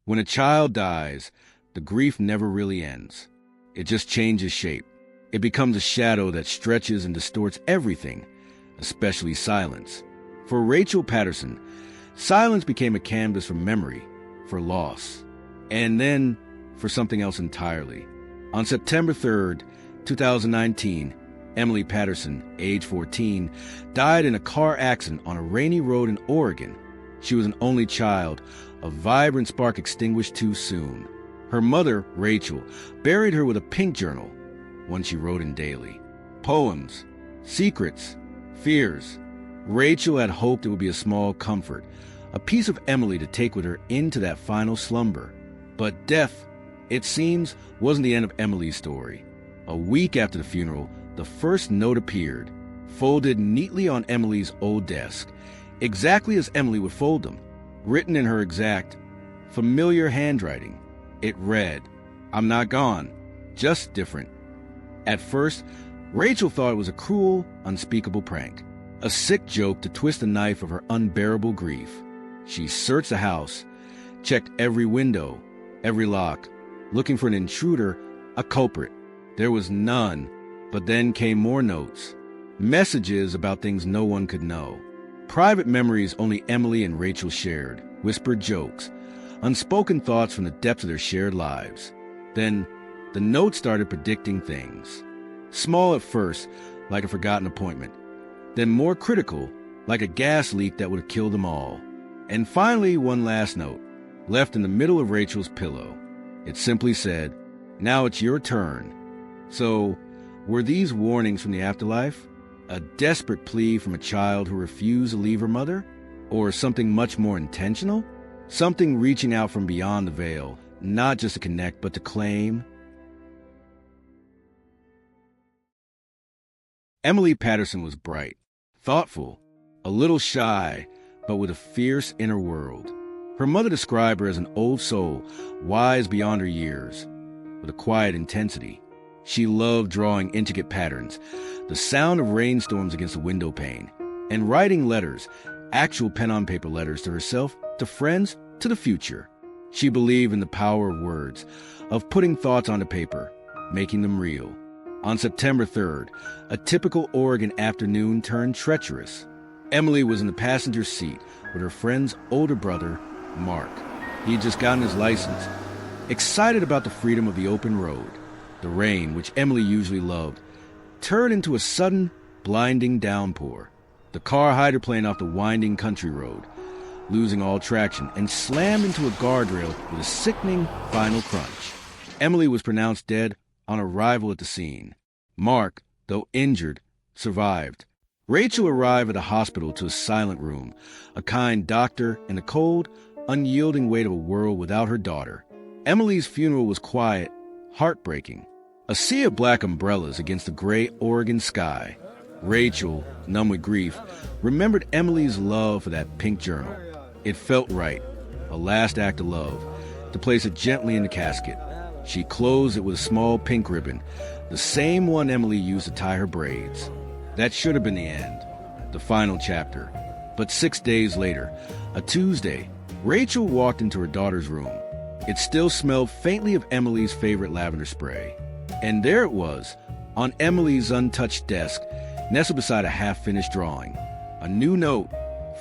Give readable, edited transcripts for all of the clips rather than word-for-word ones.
When a child dies, the grief never really ends. It just changes shape. It becomes a shadow that stretches and distorts everything, especially silence. For Rachel Patterson, silence became a canvas for memory, for loss, and then for something else entirely. On September 3rd, 2019, Emily Patterson, age 14, died in a car accident on a rainy road in Oregon. She was an only child, a vibrant spark extinguished too soon. Her mother, Rachel, buried her with a pink journal, one she wrote in daily. Poems, secrets, fears. Rachel had hoped it would be a small comfort, a piece of Emily to take with her into that final slumber. But death, it seems, wasn't the end of Emily's story. A week after the funeral, the first note appeared, folded neatly on Emily's old desk, exactly as Emily would fold them, written in her exact, familiar handwriting. It read, "I'm not gone, just different." At first, Rachel thought it was a cruel, unspeakable prank, a sick joke to twist the knife of her unbearable grief. She searched the house, checked every window, every lock, looking for an intruder, a culprit. There was none, but then came more notes, messages about things no one could know, private memories only Emily and Rachel shared, whispered jokes, unspoken thoughts from the depths of their shared lives. Then, the note started predicting things. Small at first, like a forgotten appointment. Then more critical, like a gas leak that would have killed them all. And finally, one last note, left in the middle of Rachel's pillow. It simply said, "Now it's your turn." So, were these warnings from the afterlife? A desperate plea from a child who refused to leave her mother? Or something much more intentional? Something reaching out from beyond the veil, not just to connect, but to claim? Emily Patterson was bright, thoughtful, a little shy, but with a fierce inner world. Her mother described her as an old soul, wise beyond her years, with a quiet intensity. She loved drawing intricate patterns, the sound of rainstorms against the window pane, and writing letters, actual pen-on-paper letters to herself, to friends, to the future. She believed in the power of words, of putting thoughts onto paper, making them real. On September 3rd, a typical Oregon afternoon turned treacherous. Emily was in the passenger seat with her friend's older brother, Mark. He had just gotten his license, excited about the freedom of the open road. The rain, which Emily usually loved, turned into a sudden, blinding downpour. The car hydroplaned off the winding country road, losing all traction, and slammed into a guardrail with a sickening final crunch. Emily was pronounced dead on arrival at the scene. Mark, though injured, survived. Rachel arrived at the hospital to a silent room, a kind doctor, and the cold, unyielding weight of a world without her daughter. Emily's funeral was quiet, heartbreaking. A sea of black umbrellas against the gray Oregon sky. Rachel, numb with grief, remembered Emily's love for that pink journal. It felt right, a last act of love, to place it gently in the casket. She closed it with a small pink ribbon, the same one Emily used to tie her braids. That should have been the end, the final chapter. But 6 days later, a Tuesday, Rachel walked into her daughter's room. It still smelled faintly of Emily's favorite lavender spray. And there it was, on Emily's untouched desk, nestled beside a half-finished drawing. A new note,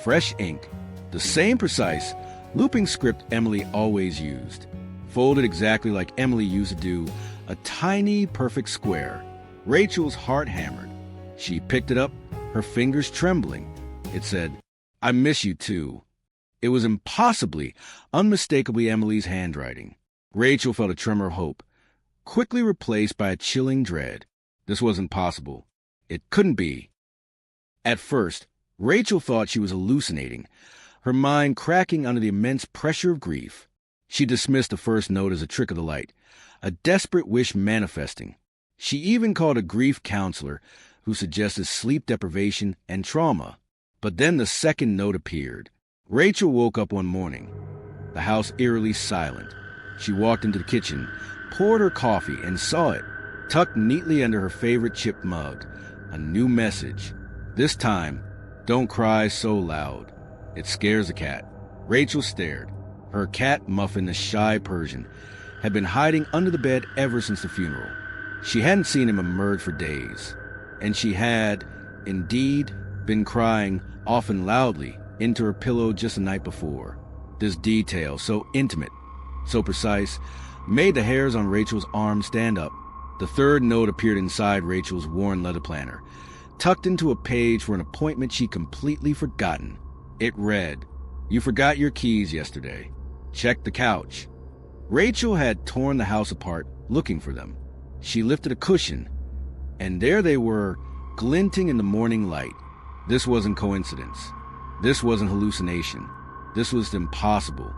fresh ink, the same precise, looping script Emily always used. Folded exactly like Emily used to do, a tiny, perfect square. Rachel's heart hammered. She picked it up, her fingers trembling. It said, "I miss you too." It was impossibly, unmistakably Emily's handwriting. Rachel felt a tremor of hope, quickly replaced by a chilling dread. This wasn't possible. It couldn't be. At first, Rachel thought she was hallucinating, her mind cracking under the immense pressure of grief. She dismissed the first note as a trick of the light, a desperate wish manifesting. She even called a grief counselor who suggested sleep deprivation and trauma. But then the second note appeared. Rachel woke up one morning, the house eerily silent. She walked into the kitchen, poured her coffee, and saw it, tucked neatly under her favorite chipped mug. A new message. This time, "Don't cry so loud. It scares the cat." Rachel stared, Her cat, Muffin, the shy Persian, had been hiding under the bed ever since the funeral. She hadn't seen him emerge for days, and she had, indeed, been crying, often loudly, into her pillow just the night before. This detail, so intimate, so precise, made the hairs on Rachel's arm stand up. The third note appeared inside Rachel's worn leather planner, tucked into a page for an appointment she'd completely forgotten. It read, "You forgot your keys yesterday. Check the couch." Rachel had torn the house apart looking for them. She lifted a cushion, and there they were, glinting in the morning light. This wasn't coincidence. This wasn't hallucination. This was impossible.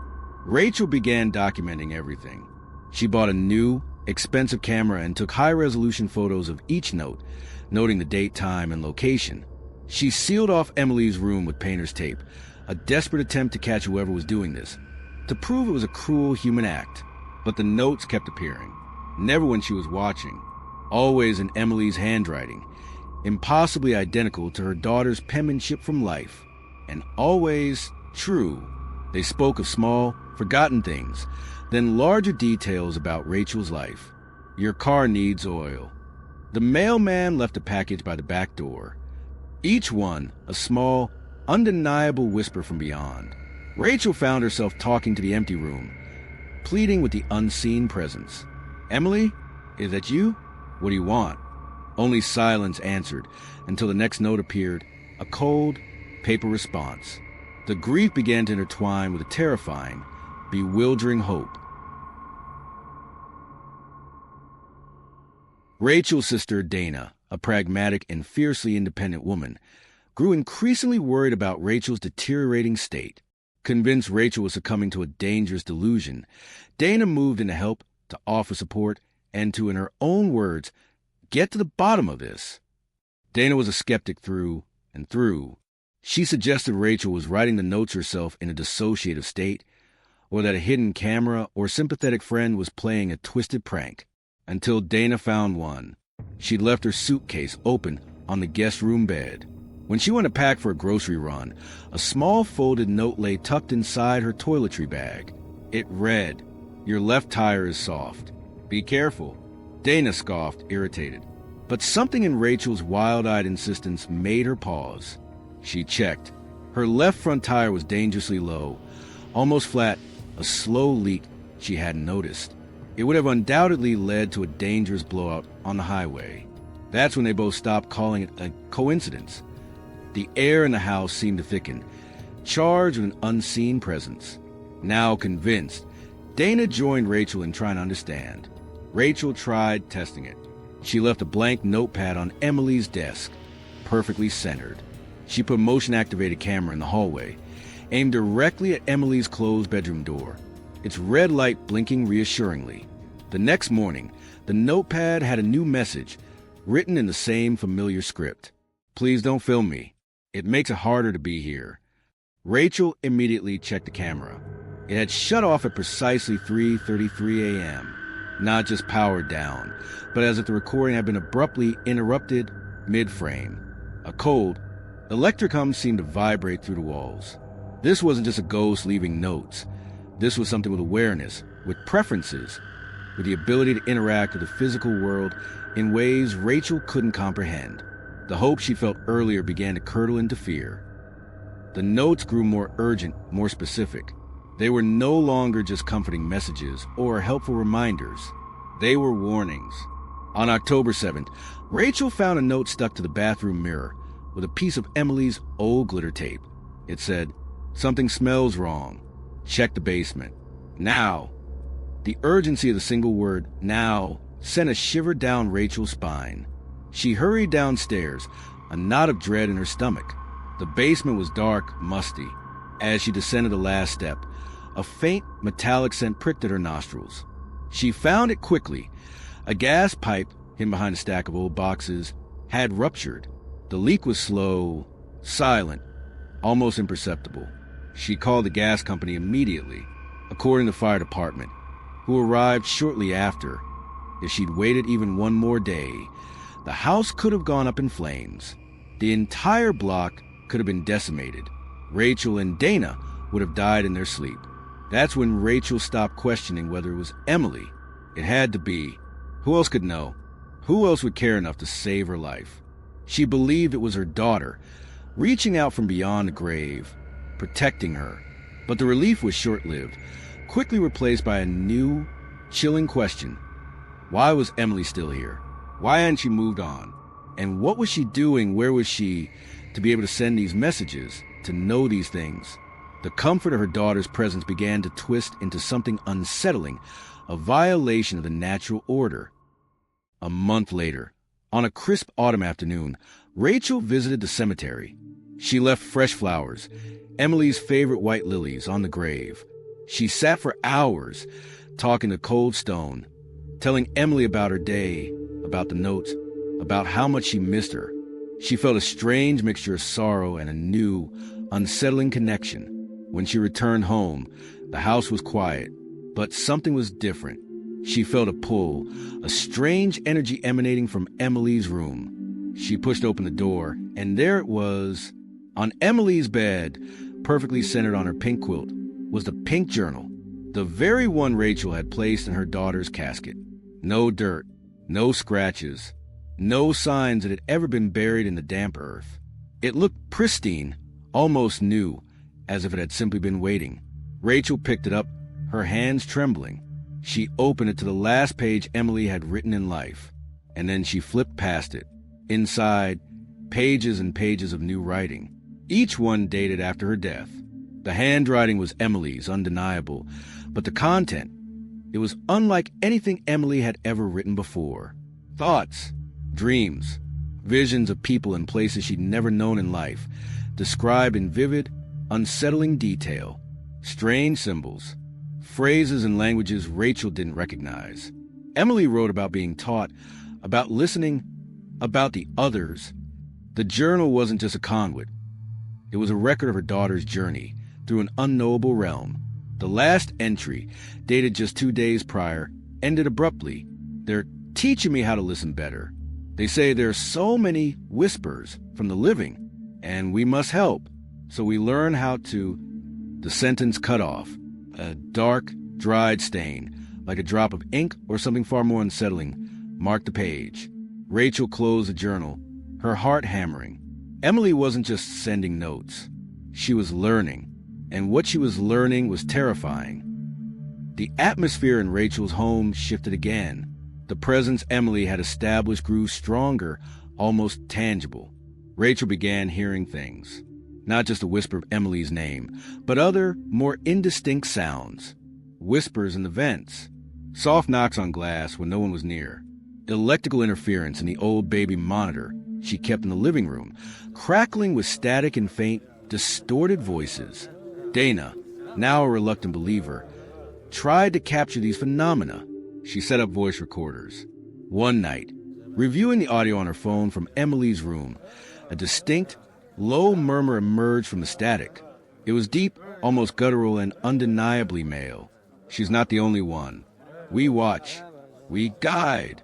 Rachel began documenting everything. She bought a new, expensive camera and took high-resolution photos of each note, noting the date, time, and location. She sealed off Emily's room with painter's tape, a desperate attempt to catch whoever was doing this, to prove it was a cruel human act. But the notes kept appearing, never when she was watching, always in Emily's handwriting, impossibly identical to her daughter's penmanship from life, and always true. They spoke of small, forgotten things, then larger details about Rachel's life. Your car needs oil. The mailman left a package by the back door. Each one a small, undeniable whisper from beyond. Rachel found herself talking to the empty room, pleading with the unseen presence. "Emily, is that you? What do you want?" Only silence answered until the next note appeared, a cold, paper response. The grief began to intertwine with a terrifying, bewildering hope. Rachel's sister, Dana, a pragmatic and fiercely independent woman, grew increasingly worried about Rachel's deteriorating state. Convinced Rachel was succumbing to a dangerous delusion, Dana moved in to help, to offer support, and to, in her own words, get to the bottom of this. Dana was a skeptic through and through. She suggested Rachel was writing the notes herself in a dissociative state, or that a hidden camera or sympathetic friend was playing a twisted prank, until Dana found one. She'd left her suitcase open on the guest room bed. When she went to pack for a grocery run, a small folded note lay tucked inside her toiletry bag. It read, "Your left tire is soft. Be careful." Dana scoffed, irritated. But something in Rachel's wild-eyed insistence made her pause. She checked. Her left front tire was dangerously low, almost flat, a slow leak she hadn't noticed. It would have undoubtedly led to a dangerous blowout on the highway. That's when they both stopped calling it a coincidence. The air in the house seemed to thicken, charged with an unseen presence. Now convinced, Dana joined Rachel in trying to understand. Rachel tried testing it. She left a blank notepad on Emily's desk, perfectly centered. She put a motion-activated camera in the hallway, aimed directly at Emily's closed bedroom door, its red light blinking reassuringly. The next morning, the notepad had a new message, written in the same familiar script. "Please don't film me. It makes it harder to be here." Rachel immediately checked the camera. It had shut off at precisely 3:33 a.m., not just powered down, but as if the recording had been abruptly interrupted mid-frame. A cold, electric hum seemed to vibrate through the walls. This wasn't just a ghost leaving notes. This was something with awareness, with preferences, with the ability to interact with the physical world in ways Rachel couldn't comprehend. The hope she felt earlier began to curdle into fear. The notes grew more urgent, more specific. They were no longer just comforting messages or helpful reminders. They were warnings. On October 7th, Rachel found a note stuck to the bathroom mirror with a piece of Emily's old glitter tape. It said, "Something smells wrong. Check the basement. Now." The urgency of the single word, "now," sent a shiver down Rachel's spine. She hurried downstairs, a knot of dread in her stomach. The basement was dark, musty. As she descended the last step, a faint, metallic scent pricked at her nostrils. She found it quickly. A gas pipe, hidden behind a stack of old boxes, had ruptured. The leak was slow, silent, almost imperceptible. She called the gas company immediately, according to the fire department, who arrived shortly after. If she'd waited even one more day, the house could have gone up in flames. The entire block could have been decimated. Rachel and Dana would have died in their sleep. That's when Rachel stopped questioning whether it was Emily. It had to be. Who else could know? Who else would care enough to save her life? She believed it was her daughter, reaching out from beyond the grave, protecting her. But the relief was short-lived, quickly replaced by a new, chilling question. Why was Emily still here? Why hadn't she moved on? And what was she doing? Where was she to be able to send these messages, to know these things? The comfort of her daughter's presence began to twist into something unsettling, a violation of the natural order. A month later, on a crisp autumn afternoon, Rachel visited the cemetery. She left fresh flowers, Emily's favorite white lilies, on the grave. She sat for hours, talking to cold stone, telling Emily about her day, about the notes, about how much she missed her. She felt a strange mixture of sorrow and a new, unsettling connection. When she returned home, the house was quiet, but something was different. She felt a pull, a strange energy emanating from Emily's room. She pushed open the door, and there it was. On Emily's bed, perfectly centered on her pink quilt, was the pink journal, the very one Rachel had placed in her daughter's casket. No dirt, no scratches, no signs it had ever been buried in the damp earth. It looked pristine, almost new, as if it had simply been waiting. Rachel picked it up, her hands trembling. She opened it to the last page Emily had written in life, and then she flipped past it. Inside, pages and pages of new writing, each one dated after her death. The handwriting was Emily's, undeniable, but the content, it was unlike anything Emily had ever written before. Thoughts, dreams, visions of people and places she'd never known in life, described in vivid, unsettling detail. Strange symbols, phrases and languages Rachel didn't recognize. Emily wrote about being taught, about listening, about the others. The journal wasn't just a conduit. It was a record of her daughter's journey through an unknowable realm. The last entry, dated just 2 days prior, ended abruptly. They're teaching me how to listen better. They say there are so many whispers from the living, and we must help. So we learn how to... The sentence cut off. A dark, dried stain, like a drop of ink or something far more unsettling, marked the page. Rachel closed the journal, her heart hammering. Emily wasn't just sending notes. She was learning, and what she was learning was terrifying. The atmosphere in Rachel's home shifted again. The presence Emily had established grew stronger, almost tangible. Rachel began hearing things. Not just a whisper of Emily's name, but other, more indistinct sounds. Whispers in the vents. Soft knocks on glass when no one was near. Electrical interference in the old baby monitor she kept in the living room, crackling with static and faint, distorted voices. Dana, now a reluctant believer, tried to capture these phenomena. She set up voice recorders. One night, reviewing the audio on her phone from Emily's room, a distinct, low murmur emerged from the static. It was deep, almost guttural, and undeniably male. She's not the only one. We watch. We guide.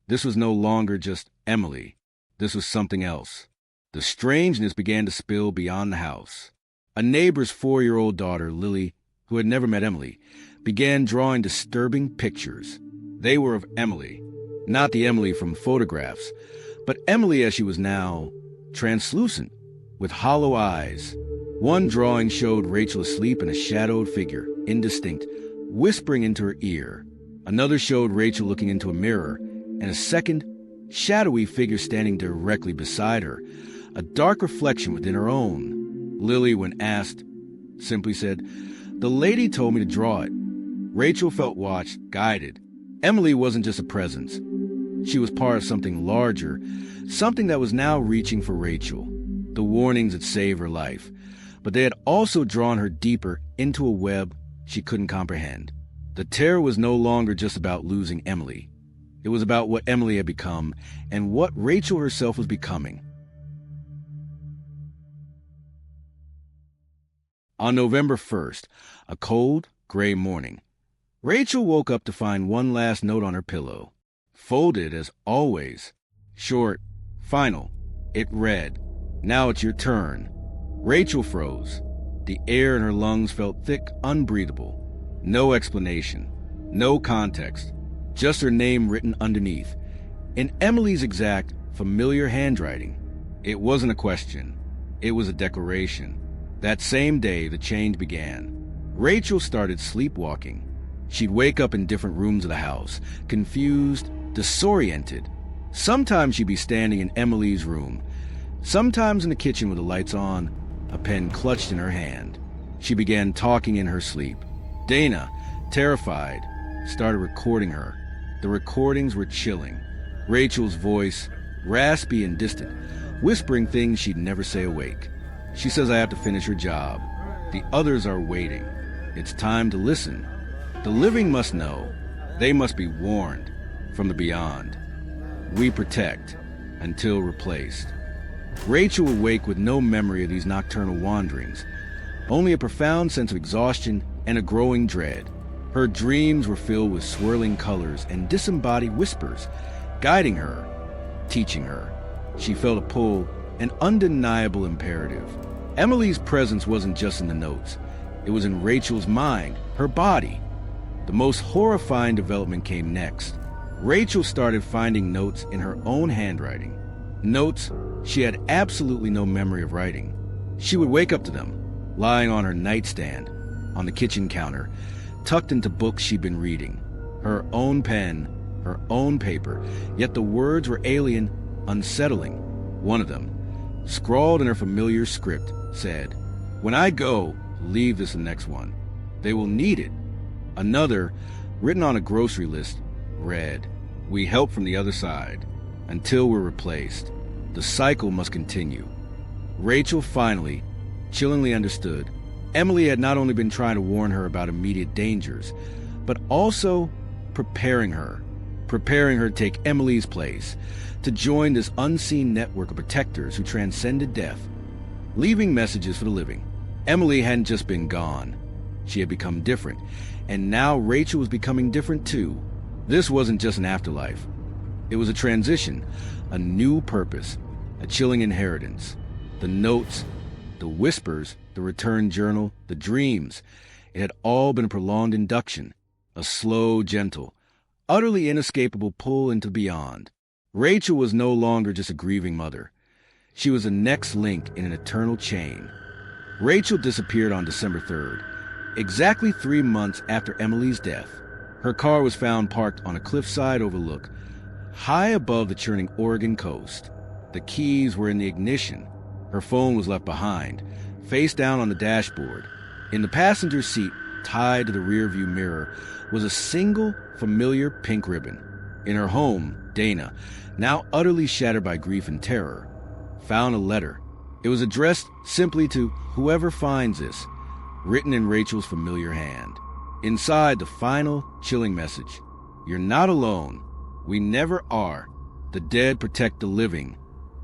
This was no longer just Emily. This was something else. The strangeness began to spill beyond the house. A neighbor's 4-year-old daughter, Lily, who had never met Emily, began drawing disturbing pictures. They were of Emily, not the Emily from photographs, but Emily as she was now, translucent, with hollow eyes. One drawing showed Rachel asleep in a shadowed figure, indistinct, whispering into her ear. Another showed Rachel looking into a mirror, and a second, shadowy figure standing directly beside her, a dark reflection within her own. Lily, when asked, simply said, "The lady told me to draw it." Rachel felt watched, guided. Emily wasn't just a presence. She was part of something larger, something that was now reaching for Rachel. The warnings had saved her life, but they had also drawn her deeper into a web she couldn't comprehend. The terror was no longer just about losing Emily. It was about what Emily had become and what Rachel herself was becoming. On November 1st, a cold, gray morning, Rachel woke up to find one last note on her pillow. Folded as always. Short, final. It read, "Now it's your turn." Rachel froze. The air in her lungs felt thick, unbreathable. No explanation, no context, just her name written underneath. In Emily's exact, familiar handwriting. It wasn't a question. It was a declaration. That same day, the change began. Rachel started sleepwalking. She'd wake up in different rooms of the house, confused, disoriented. Sometimes she'd be standing in Emily's room, sometimes in the kitchen with the lights on, a pen clutched in her hand. She began talking in her sleep. Dana, terrified, started recording her. The recordings were chilling. Rachel's voice, raspy and distant, whispering things she'd never say awake. She says I have to finish her job. The others are waiting. It's time to listen. The living must know. They must be warned from the beyond. We protect until replaced. Rachel would wake with no memory of these nocturnal wanderings, only a profound sense of exhaustion and a growing dread. Her dreams were filled with swirling colors and disembodied whispers, guiding her, teaching her. She felt a pull, an undeniable imperative. Emily's presence wasn't just in the notes. It was in Rachel's mind, her body. The most horrifying development came next. Rachel started finding notes in her own handwriting. Notes she had absolutely no memory of writing. She would wake up to them, lying on her nightstand, on the kitchen counter, tucked into books she'd been reading. Her own pen, her own paper, yet the words were alien, unsettling. One of them, scrawled in her familiar script, said, "When I go, leave this the next one. They will need it." Another, written on a grocery list, read, "We help from the other side, until we're replaced. The cycle must continue." Rachel finally, chillingly understood. Emily had not only been trying to warn her about immediate dangers, but also preparing her to take Emily's place, to join this unseen network of protectors who transcended death, leaving messages for the living. Emily hadn't just been gone. She had become different, and now Rachel was becoming different too. This wasn't just an afterlife. It was a transition, a new purpose, a chilling inheritance. The notes, the whispers, the return journal, the dreams. It had all been a prolonged induction, a slow, gentle, utterly inescapable pull into beyond. Rachel was no longer just a grieving mother. She was the next link in an eternal chain. Rachel disappeared on December 3rd, exactly 3 months after Emily's death. Her car was found parked on a cliffside overlook, high above the churning Oregon coast. The keys were in the ignition. Her phone was left behind, face down on the dashboard. In the passenger seat, tied to the rearview mirror, was a single, familiar pink ribbon. In her home, Dana, now utterly shattered by grief and terror, found a letter. It was addressed simply to whoever finds this, written in Rachel's familiar hand. Inside, the final, chilling message: "You're not alone. We never are. The dead protect the living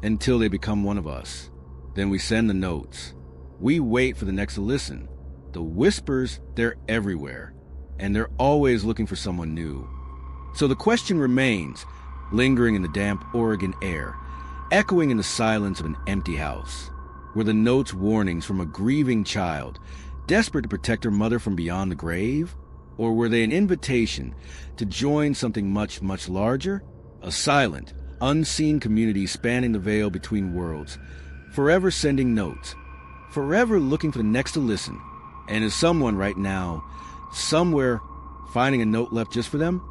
until they become one of us." Then we send the notes. We wait for the next to listen. The whispers, they're everywhere, and they're always looking for someone new. So the question remains, lingering in the damp Oregon air, echoing in the silence of an empty house. Were the notes warnings from a grieving child, desperate to protect her mother from beyond the grave? Or were they an invitation to join something much, much larger? A silent, unseen community spanning the veil between worlds, forever sending notes, forever looking for the next to listen. And is someone right now, somewhere, finding a note left just for them?